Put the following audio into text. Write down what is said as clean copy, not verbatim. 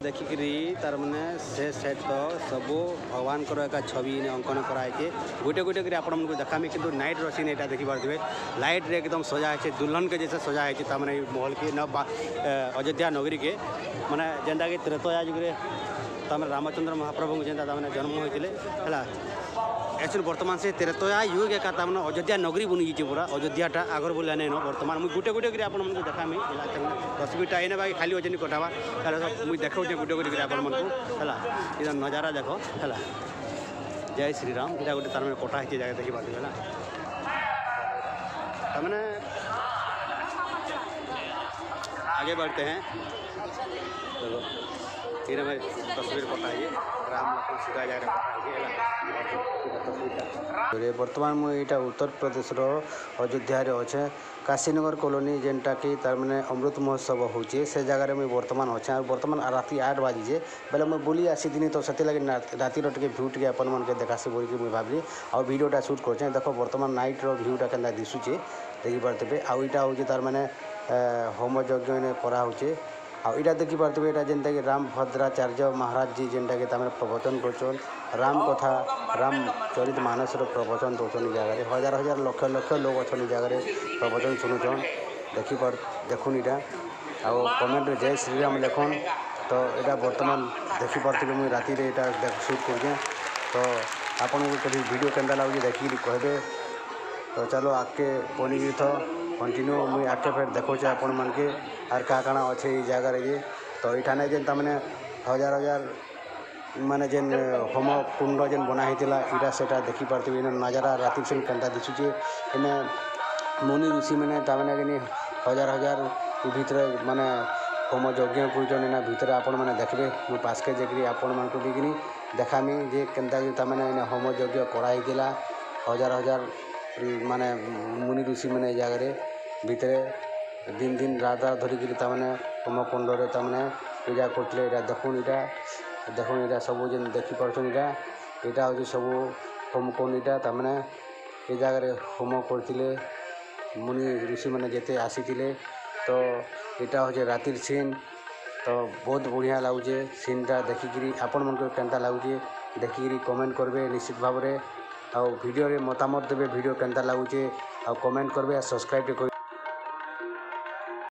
देखिकी तार मैंने से सेट तो सब भगवान एक छवि अंकन कराई गोटे गोटे कर आप देखामी कि नाइट सीन यहाँ देखी पारे लाइट रे एकदम सजा है दुल्हन के जैसे सजा है मैंने महल के न अयोध्या नगरी के माने जेनटा कि त्रेतया जुगे तमें रामचंद्र महाप्रभु जेनता मैंने जन्म होते है एक्चुअली बर्तमान से त्रेतया युग एका मैंने अयोध्या नगरी बनी जाइए पूरा अयोध्याटा आगर बोलिया नहीं न बर्तमान मुझे गोटे गोटे कर आप देखामी 10 मिनट आईने बाकी खाली अच्छे कटावा मुझे देखा गोटे गोटे कर आप है नजारा देख है जय श्रीराम यहाँ गोटे तार मैंने कटा है जगह देखी पार्टी है तमें आगे बढ़ते हैं देखो ये मैं तस्वीर कटा है राम लक्ष्मण सीता जगह तस्वीर बर्तमान मुझे यहाँ उत्तर प्रदेश अयोध्या अच्छे काशीनगर कॉलोनी जेनटा कि तार मैंने अमृत महोत्सव होचे से जगह मुझे बर्तमान अच्छे और बर्तमान राति 8 बाजिजे बेले मुझे बुली आसी तो से लगे रातिर टे भ्यू टे अपन मन के देखासी बोल मुझे भाविली और भिडियोटा सुट कर देख बर्तमान नाइट भ्यूटा के दिशुचे देखी पारे आईटा हूँ तार मैंने होम यज्ञ कराऊे आईटा देखी पारे यहाँ जेनटा कि राम भद्राचार्य महाराज जी जेनटा कि प्रवचन कर राम कथा राम चरित मानस प्रवचन दौन जगह हजार हजार लक्ष लक्ष लोग अच्छा जगह प्रवचन शुणुन देखुन यहाँ आउ कमेंट जय श्रीराम लिखन तो यहाँ बर्तमान देखी पारे मुझे राति शूट कर तो आपन को कभी वीडियो केन्दा लगे देखिए कहबे तो चलो आगे बनी तो कंटिन्यू मुझे आगे फिर देखोचे आपण मन के आर का काना अच्छे जगार ये तो ये जेन तमें हजार हजार माने जेन होम कुंड जेन बना होता से देखी पारे नजारा राति से केन्ता दिशुचे इने मुनि ऋषि मैंने तमें हजार हजार भितर माने होम यज्ञ कर भितर आपण मैंने देखबे मुझे पासके जाकि आपण मान को भी देखामी जे केन्ता तमें होम यज्ञ कराई हजार हजार माने मुनि ऋषि मैंने जगह भितर दिन दिन रात रात धरिकी तमें होम कुंड तमें पूजा करते देखुन यहाँ सब जेन देखी पार्सन यहाँ हूँ सब होम कुंड यहाँ तमें ये जगह होम करते मुनि ऋषि मैंने जिते आसी तो यहाँ हूँ रातिर सीन तो बहुत बढ़िया लगुचे सीनटा देखिकी आपण मन को केन्ता लगुचे देखिकी कमेंट करेंगे निश्चित भाव में आउ वीडियो रे मतामत देवे वीडियो केन्ता लगुचे आ कमेंट करेंगे सब्सक्राइब कर